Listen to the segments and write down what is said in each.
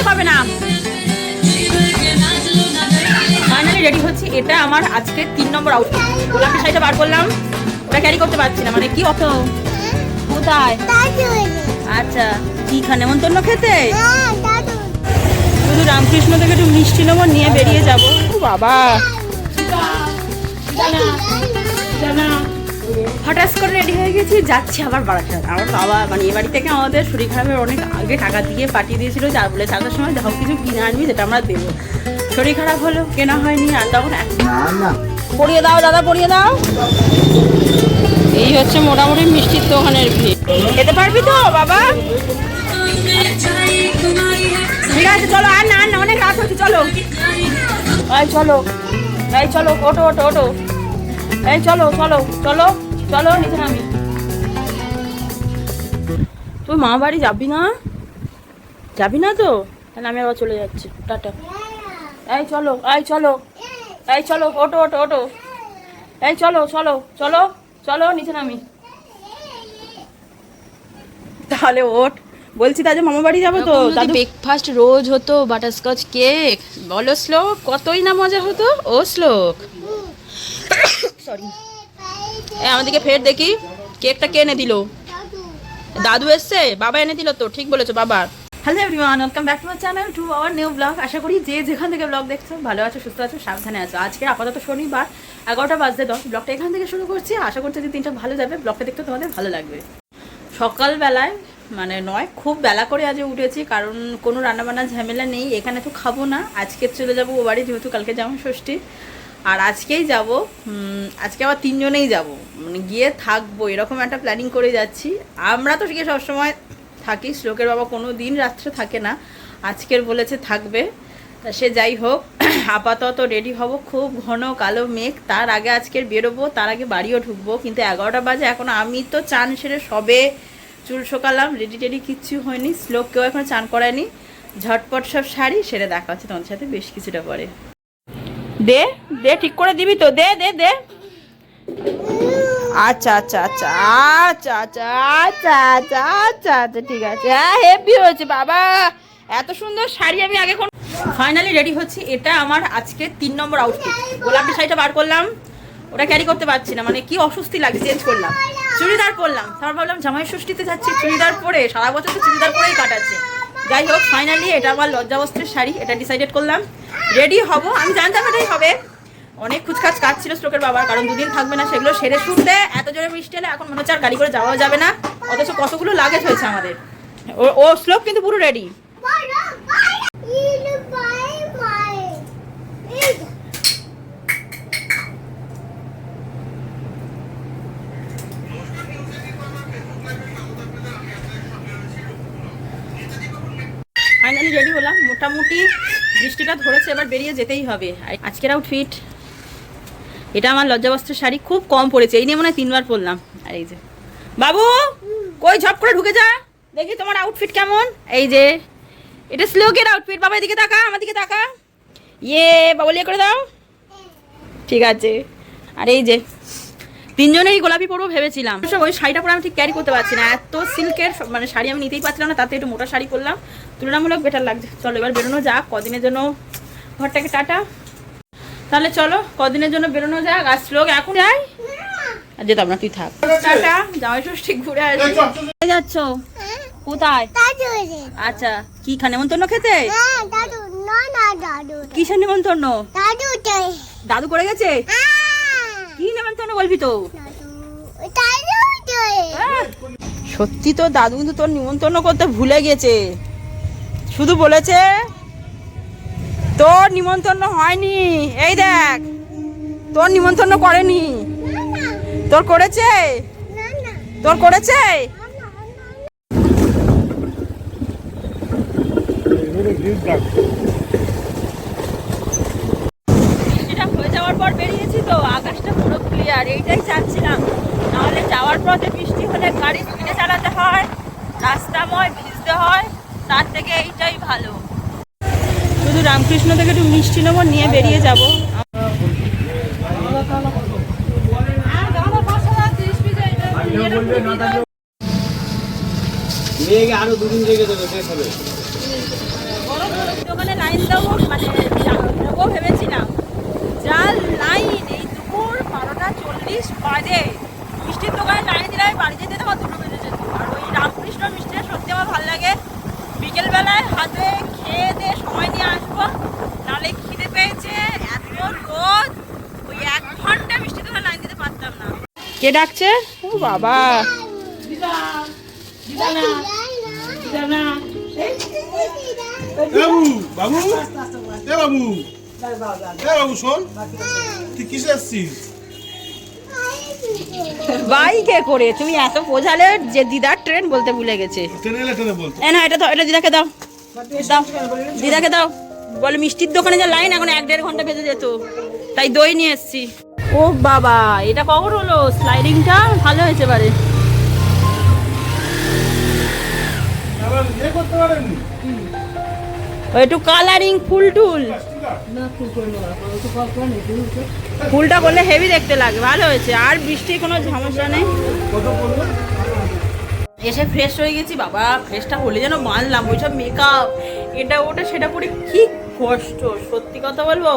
পারবে না। Finally ready হচ্ছে। এটা আমার আজকে 3 নম্বর আউটফিট। গোলাপি শাড়িটা বার করলাম, ওটা ক্যারি করতে পারছি না। মানে কি অত কোথায়? আচ্ছা, কি খানে নেমন্তন্ন খেতে? শুধু রামকৃষ্ণ থেকে একটু মিষ্টি নেবো, নিয়ে বেরিয়ে যাবো। বাবা হঠাৎ করে রেডি হয়ে গেছি, যাচ্ছি আবার বারাসাত। আমার বাবা মানে এ বাড়ি থেকে আমাদের শরীর খারাপের অনেক আগে টাকা দিয়ে পাঠিয়ে দিয়েছিল, যা বলে টাকার সময় যাও কিছু কিনে আনবি যেটা আমরা দেবো। শরীর খারাপ হলো, কেনা হয়নি। আর তখন পরিয়ে দাও দাদা, পরিয়ে দাও। এই হচ্ছে মোটামুটি মিষ্টির দোকানের ভিড়। খেতে পারবি তো বাবা? ঠিক আছে চলো। আর না আর না, অনেক রাত হচ্ছে, চলো। এই চলো, এই চলো, ওটো ওটো ওটো। এই চলো চলো চলো চলো, নিচে নামি। তুই মা বাড়ি যাবি না? যাবি না তো? তাহলে আমি আবার চলে যাচ্ছি, টাটা। এই চলো, এই চলো, এই চলো, ওটো ওটো ওটো। এই চলো চলো চলো চলো, নিচে নামি। তাহলে ওঠ বলছি, তাহলে মামা বাড়ি যাবো তো। দাদু ব্রেকফাস্ট রোজ হতো, বাটারস্কচ কেক। বলো শ্লোক, কতই না মজা হতো। ও শ্লোক, সরি। আমাদেরকে ফের দেখি, কেকটা কে এনে দিল? দাদু এসছে? বাবা এনে দিল তো? ঠিক বলেছো বাবা। Hello everyone, welcome back to my channel, to our new blog. আশা করি যে যেখান থেকে ব্লগ দেখছো ভালো আছো, সুস্থ আছো, সাবধানে আছো। আজকে আপাতত শনিবার, 11টা বাজতে 10। ব্লগটা এখান থেকে শুরু করছি। আশা করছি যে দিনটা ভালো যাবে, ব্লগটা দেখতে তোমাদের ভালো লাগবে। সকালবেলায় মানে নয়, খুব বেলা করে আজ উঠেছি, কারণ কোনো রান্নাবান্না ঝামেলা নেই। এখানে তো খাবো না, আজকে চলে যাবো ও বাড়ি, যেহেতু কালকে জামাই ষষ্ঠী। আর আজকেই যাব, আজকে আবার 3 জনেই যাব, মানে গিয়ে থাকবো, এরকম একটা প্ল্যানিং করে যাচ্ছি। আমরা তো গিয়ে সবসময় থাকি, শ্লোকের বাবা কোনো দিন রাত্রে থাকে না, আজকের বলেছে থাকবে। তা সে যাই হোক, আপাতত রেডি হব। খুব ঘন কালো মেঘ, তার আগে আজকের বেরোবো, তার আগে বাড়িও ঢুকবো। কিন্তু 11টা বাজে এখন। আমি তো চান সেরে সবে চুল শোকালাম, রেডি টেডি কিচ্ছু হয়নি। শ্লোককেও এখন চান করায়নি। ঝটপট সব শাড়ি সেরে দেখা হচ্ছে তোমাদের সাথে বেশ কিছুটা পরে। দে দে, ঠিক করে দিবি তো? দে দে দে। আচ্ছা আচ্ছা আচ্ছা আচ্ছা আচ্ছা আচ্ছা আচ্ছা আচ্ছা আচ্ছা, ঠিক আছে। হ্যাঁ, হেভি হয়েছে বাবা, এত সুন্দর শাড়ি আমি আগে কোন। ফাইনালি রেডি হচ্ছি। এটা আমার আজকে 3 নম্বর আউটফিট। গোলাপি শাড়িটা বার করলাম, ওটা ক্যারি করতে পারছি না, মানে কি অস্বস্তি লাগে, চেঞ্জ করলাম। চুড়িদার পরলাম, তারপর ভাবলাম জামাই ষষ্ঠীতে যাচ্ছি, চুড়িদার পরে সারা বছর তো চুড়িদার পরেই কাটাচ্ছে। যাই হোক, ফাইনালি এটা আমার লজ্জাবস্ত্রের শাড়ি, এটা ডিসাইডেড করলাম। রেডি হব, আমি জানতাম এটাই হবে। অনেক খুচকাচ কাজ ছিল শ্লোকের বাবার, কারণ 2 দিন থাকবে না, সেগুলো সেরে শুনতে এত জোরে বৃষ্টি এলে এখন মনে হচ্ছে আর গাড়ি করে যাওয়াও যাবে না। অথচ কতগুলো লাগেজ হয়েছে আমাদের। ও শ্লোক কিন্তু পুরো রেডি। ফাইনালি রেডি হলাম, মোটামুটি বৃষ্টিটা ধরেছে, এবার বেরিয়ে যেতেই হবে। আজকের আউটফিট এটা আমার লজ্জাবস্ত্রের শাড়ি, খুব কম পড়েছে, এই নিয়ে মনে হয় 3 বার পরলাম। আর এই যে বাবু, কই ঝপ করে ঢুকে যা, দেখি তোমার আউটফিট কেমন। এই যে এটা শ্লোকের আউটফিট। বাবা এদিকে তাকা, আমার দিকে তাকা। ইয়ে বাবা, ইয়ে করে দাও, ঠিক আছে। আর এই যে 3 জনেরই গোলাপি পরবো ভেবেছিলাম, ওই শাড়িটা পরে আমি ঠিক ক্যারি করতে পারছি না, এত সিল্কের মানে শাড়ি আমি নিতেই পারছিলাম না। তাতে একটু মোটা শাড়ি পরলাম, তুলনামূলক বেটার লাগছে। চলো এবার বেরোনো যাক, কদিনের জন্য ঘরটাকে টাটা। তাহলে চলো কদিনের জন্য বেরোনো যাক। আর শ্লোক এখন যাই, আর যেতাম না, তুই থাক, টাটা। জামাই ষষ্ঠী ঘুরে আসি। যাচ্ছ কোথায়? আচ্ছা, কি খানে নেমন্তন্ন খেতে? কিসের নেমন্তন্ন? দাদু করে গেছে? কি নেমন্তন্ন বলবি তো? সত্যি তো, দাদু কিন্তু তোর নিমন্ত্রণ করতে ভুলে গেছে, শুধু বলেছে তোর নিমন্ত্রণ হয়নি। এই দেখ, তোর নিমন্ত্রণ করেনি। তোর করেছে? তোর করেছে? বৃষ্টিটা হয়ে যাওয়ার পর বেরিয়েছি তো, আকাশটা পুরো ক্লিয়ার, এইটাই চাচ্ছিলাম। নাহলে যাওয়ার পথে বৃষ্টি হলে গাড়ি স্পিডে চালাতে হয়, রাস্তাময় ভিজতে হয়, তার থেকে এইটাই ভালো। শুধু রামকৃষ্ণ থেকে একটু মিষ্টি নেবো, নিয়ে বেরিয়ে যাবো। আরো 2 দিন লেগে যাবে, শেষ হবে। দোকানে লাইন দেবো মানে যাবো ভেবেছিলাম, যা লাইন এই দুপুর 12:40 বাজে। মিষ্টির দোকানে লাইন দিলে আমি বাড়ি যেতে আমার 2টো বেজে যেত। আর ওই রামকৃষ্ণ মিষ্টিটা সত্যি আমার ভালো লাগে। বিকেলবেলায় হাতে খেয়ে দিয়ে সময় নিয়ে আসবো, নাহলে খিদে পেয়েছে, এত রোদ, ওই 1 ঘন্টা মিষ্টির দোকানে লাইন দিতে পারতাম না। কে ডাকছে? ও বাবা, বাবু বাবু এ বাবু এ বাবু শোন, তুই কিসে আসছিস? বাইকে করে। তুমি এত বোঝালে যে দিদার ট্রেন বলতে ভুলে গেছে। ট্রেনে বলতো না এটা তো, এটা দিদাকে দাও, দাও দিদাকে দাও। বলে মিষ্টির দোকানে যা লাইন, এখন 1-1.5 ঘন্টা বেজে যেত, তাই দই নিয়ে এসছি। ও বাবা, এটা কখন হলো? স্লাইডিংটা ভালো হয়েছে বারে। আবার ইয়ে করতে পারেননি? একটু কালারিং ফুল টুল, ফুলটা করলে হেভি দেখতে লাগে, ভালো হয়েছে। আর বৃষ্টির কোনো ঝামেলা নেই। কত পড়লো? এসে ফ্রেশ হয়ে গেছি বাবা, ফ্রেশটা হলে যেন মানলাম। ওইসব মেকআপ এটা ওটা সেটা পরে কি কষ্ট, সত্যি কথা বলবো।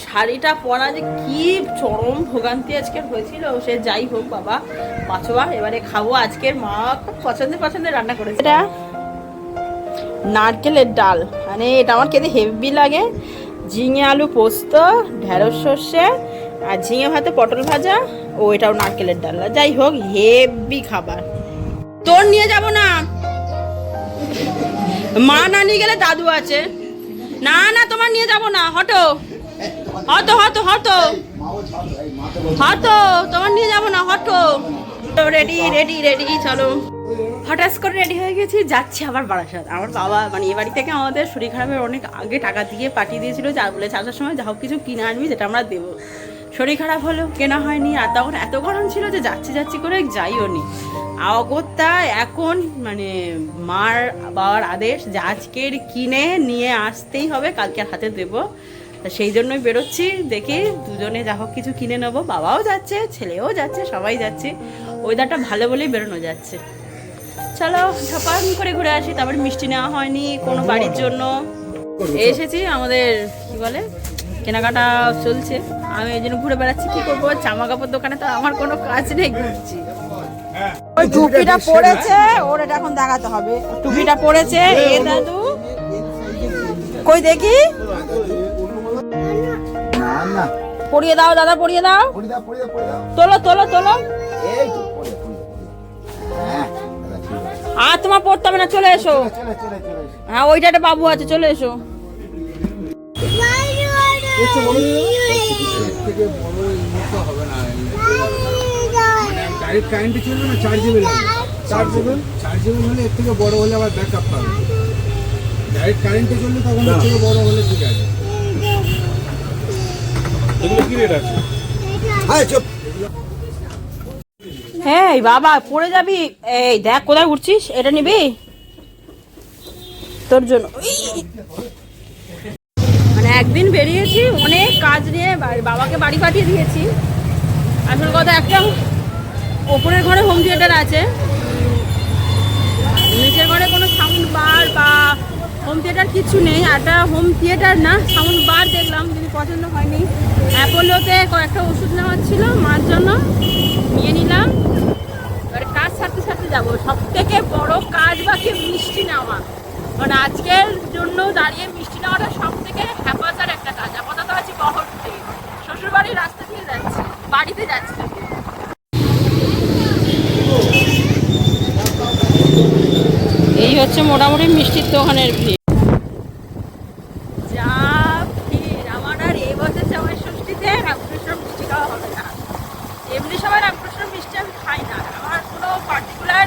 শাড়িটা পরা যে কি চরম ভোগান্তি আজকের হয়েছিল। সে যাই হোক বাবা, পাঁচবার এবারে খাবো। আজকের মা খুব পছন্দের রান্না করেছে। এটা নারকেলের ডাল, মানে এটা আমার খেতে হেভি লাগে। ঝিঙে আলু পোস্ত, ঢেঁড়স সর্ষে আর ঝিঙে ভাতে পটল ভাজা, ও এটাও নারকেলের ডাল। যাই হোক হেভি খাবার। তোর নিয়ে যাব না, মা না নিয়ে গেলে দাদু আছে। না না তোমার নিয়ে যাব না, হটো হটো হটো হটো হটো, তোমার নিয়ে যাব না, হটো। তো রেডি রেডি রেডি, চলো। হঠাৎ করে রেডি হয়ে গেছি, যাচ্ছি আবার বারাসাত। আমার বাবা মানে এ বাড়ি থেকে আমাদের শরীর খারাপের অনেক আগে টাকা দিয়ে পাঠিয়ে দিয়েছিল, যা বলে আসার সময় যা হোক কিছু কিনে আনবি যেটা আমরা দেবো। শরীর খারাপ হলো, কেনা হয়নি। আর তখন এত গরম ছিল যে যাচ্ছি করে যাইও নি। অগত্যা এখন মানে মার বাবার আদেশ যে আজকের কিনে নিয়ে আসতেই হবে, কালকে আর হাতে দেবো। তা সেই জন্যই বেরোচ্ছি, দেখি দুজনে যা হোক কিছু কিনে নেবো। বাবাও যাচ্ছে, ছেলেও যাচ্ছে, সবাই যাচ্ছে। ওয়েদারটা ভালো বলেই বেরোনো যাচ্ছে। চলো ঝপান করে ঘুরে আসি। তারপরে মিষ্টি নেওয়া হয়নি কোনো বাড়ির জন্য। এসেছি, আমাদের কি বলে কেনাকাটা চলছে। আমি এই জন্য ঘুরে বেড়াচ্ছি। কি করবো, জামা কাপড় দোকানে তো আমার কোনো কাজ নেই, ঘুরছি। ওই টুপিটা পড়েছে, ওর এটা এখন দেখাতে হবে। টুপিটা পড়েছে, এ দাদু কই দেখি, পরিয়ে দাও দাদা, পরিয়ে দাও, তোলো তোলো তোলো। আর তোমার পড়তে হবে না, চলে এসো। হ্যাঁ ওইটা একটা বাবু আছে, চলে এসো। কারেন্টে চলবে না, চার্জেবল হলে এর থেকে বড় হলে আবার ব্যাকআপ পাবে। ডাইরেক্ট কারেন্টে চললে তখন এর থেকে বড় হলে ঠিক আছে। এগুলো কি রেট আছে? হ্যাঁ চুপ। হ্যাঁ বাবা পড়ে যাবি। এই দেখ কোথায় উঠছিস, এটা নিবি তোর জন্য। মানে একদিন বেরিয়েছি অনেক কাজ নিয়ে, বাবাকে বাড়ি পাঠিয়ে দিয়েছি। আসল কথা, একটা ওপরের ঘরে হোম থিয়েটার আছে, নিচের ঘরে কোনো সাউন্ড বার বা হোম থিয়েটার কিছু নেই। একটা হোম থিয়েটার না, সাউন্ড বার দেখলাম, কিন্তু পছন্দ হয়নি। অ্যাপোলোতে কয়েকটা ওষুধ নেওয়ার ছিল মার জন্য, নিয়ে নিলাম। এবারে কাজ সারতে যাবো। সব থেকে বড় কাজ বাকি মিষ্টি নেওয়া। মানে আজকের জন্য দাঁড়িয়ে মিষ্টি নেওয়াটা সব থেকে হ্যাপাসার একটা কাজ। আপাতত আছি বহরতে, শ্বশুরবাড়ির রাস্তা দিয়ে যাচ্ছি, বাড়িতে যাচ্ছি। এই হচ্ছে মোটামুটি মিষ্টির দোকানের ভিড়। যা ভিড়! আমার আর এবছর জামাই ষষ্ঠীতে রামকৃষ্ণ মিষ্টি খাওয়া হবে না। এমনি সবাই রামকৃষ্ণ মিষ্টি আমি খাই না, আমার কোনো পার্টিকুলার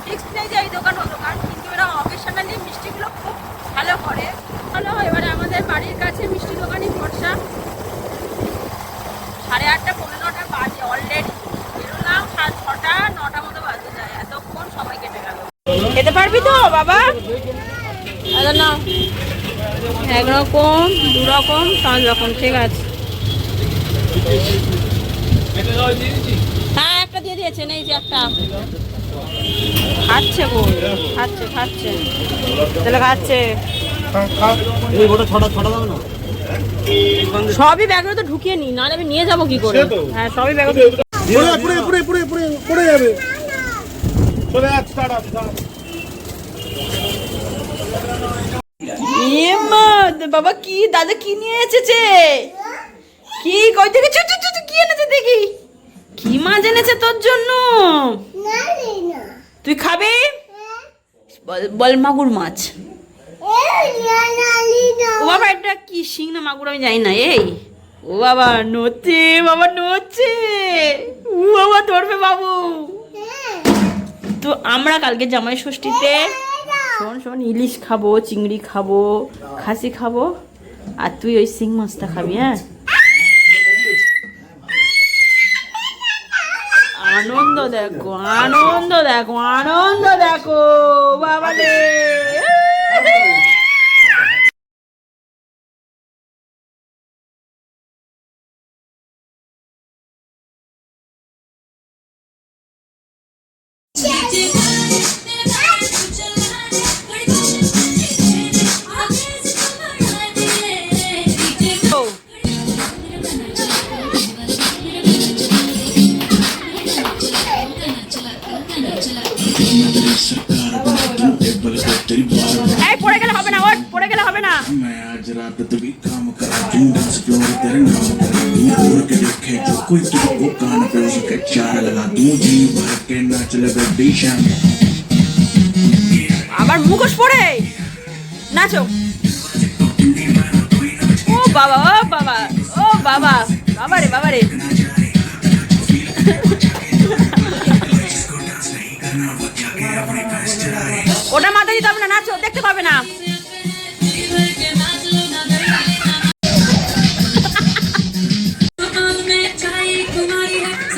ফিক্স নেই যে এই দোকান ও দোকান, কিন্তু এরা অকেশনালি মিষ্টিগুলো খুব ভালো করে। চলো এবারে আমাদের বাড়ির কাছে মিষ্টি দোকানই ভরসা। 8:30 পৌনে 9টা বাজে অলরেডি। বেরোলাম 6টা 9টা মতো বাজে যায়, এতক্ষণ সবাই কেটে গেল। খেতে পারবি তো বাবা? না, একরকম, দুরকম, 5 রকম, ঠিক আছে। হ্যাঁ একটা দিয়ে দিয়েছেন, এই যে একটা। খাচ্ছে গো, খাচ্ছে খাচ্ছে, তাহলে খাচ্ছে। এই গোটা ছটা ছটা দাও না। সবই ব্যাগে তো ঢুকিয়ে নি, নাহলে আমি নিয়ে যাবো কি করে? সে তো। হ্যাঁ সবই ব্যাগে পড়ে যাবে। চলে যাচ্ছে, দাঁড়া, দাঁড়া। বাবা কি দাদা কি নিয়ে এসেছে? কি কই থেকে চু চু চু চু, কি এনেছে দেখি? কি মাছ এনেছে তোর জন্য? তুই খাবি? বল বল মাগুর মাছ। ও বাবা এটা কি শিং না মাগুর আমি জানি না। এই ও বাবা নড়ছে, বাবা নড়ছে, ও বাবা ধরবে বাবু। তো আমরা কালকে জামাই ষষ্ঠীতে শোন শোন ইলিশ খাবো, চিংড়ি খাবো, খাসি খাবো, আর তুই ওই শিং মাছটা খাবি। হ্যাঁ আনন্দ দেখো, আনন্দ দেখো, আনন্দ দেখো বাবা রে। এই পড়ে গেলে হবে না, ওঠ, পড়ে গেলে হবে না। मैं आज रात तभी काम करा दूं, डांस फ्लोर तेरे नाम करा दूं, उड़ के देखे जो कोई तुझको कान पे उसके चार लगा दूं, जी भर के नाच लगा दी शाम। আবার মুখোশ পড়ে নাচো। ও বাবা, ও বাবা, ও বাবা, বাবা রে বাবা রে। ওটা মাথা দিতে হবে না, নাচো, দেখতে পাবে না।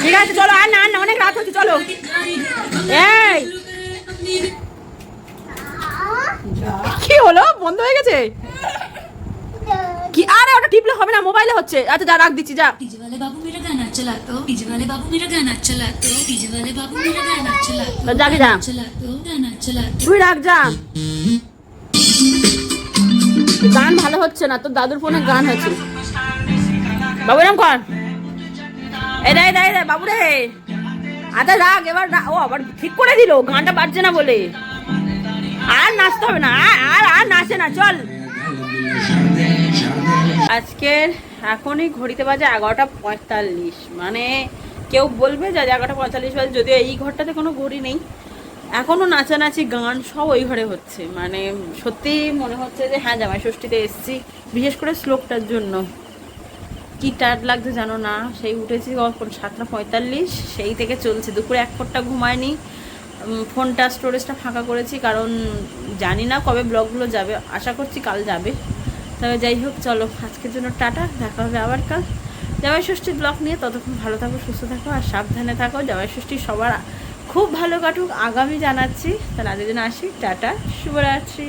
ঠিক আছে চলো, আর না আর না, অনেক রাত হচ্ছে, চলো। এই কি হলো, বন্ধ হয়ে গেছে কি? আরে ওটা টিপলে হবে না, মোবাইলে হচ্ছে। আচ্ছা যা, রাখ দিচ্ছি, যা। डीजे वाले बाबू मेरा गाना चला दो, डीजे वाले बाबू मेरा गाना चला दो, डीजे वाले बाबू मेरा गाना चला दो, যাকে যা, चला दो गाना चला दो। তুই রাখ, যা। গান ভালো হচ্ছে না, তোর দাদুর ফোনে গান হচ্ছে। বাবু এরম কর, এই রে এই রে বাবু রে। আচ্ছা রাখ এবার, ও আবার ঠিক করে দিল, গানটা বাজছে না বলে। আর নাচতে হবে না, আর আর নাচে না, চল। আজকের এখনই ঘড়িতে বাজে 11:45, মানে কেউ বলবে যে 11:45 বাজে, যদিও এই ঘরটাতে কোনো ঘড়ি নেই। এখনও নাচানাচি গান সব ওই ঘরে হচ্ছে, মানে সত্যি মনে হচ্ছে যে হ্যাঁ জামাই ষষ্ঠীতে এসেছি, বিশেষ করে শ্লোকটার জন্য। কি টায়ার্ড লাগছে জানো না, সেই উঠেছি কখন 7:45, সেই থেকে চলছে, দুপুরে এক ফোঁটা ঘুমায়নি। ফোনটা স্টোরেজটা ফাঁকা করেছি, কারণ জানি না কবে ব্লগগুলো যাবে, আশা করছি কাল যাবে। তবে যাই হোক চলো, আজকের জন্য টাটা, দেখা হবে আবার কাল জামাই ষষ্ঠীর ব্লগ নিয়ে। ততক্ষণ ভালো থাকো, সুস্থ থাকো, আর সাবধানে থাকো। জামাই ষষ্ঠী সবার খুব ভালো কাটুক আগামী জানাচ্ছি। তাহলে আজকের জন্য আসি, টাটা, শুভরাত্রি।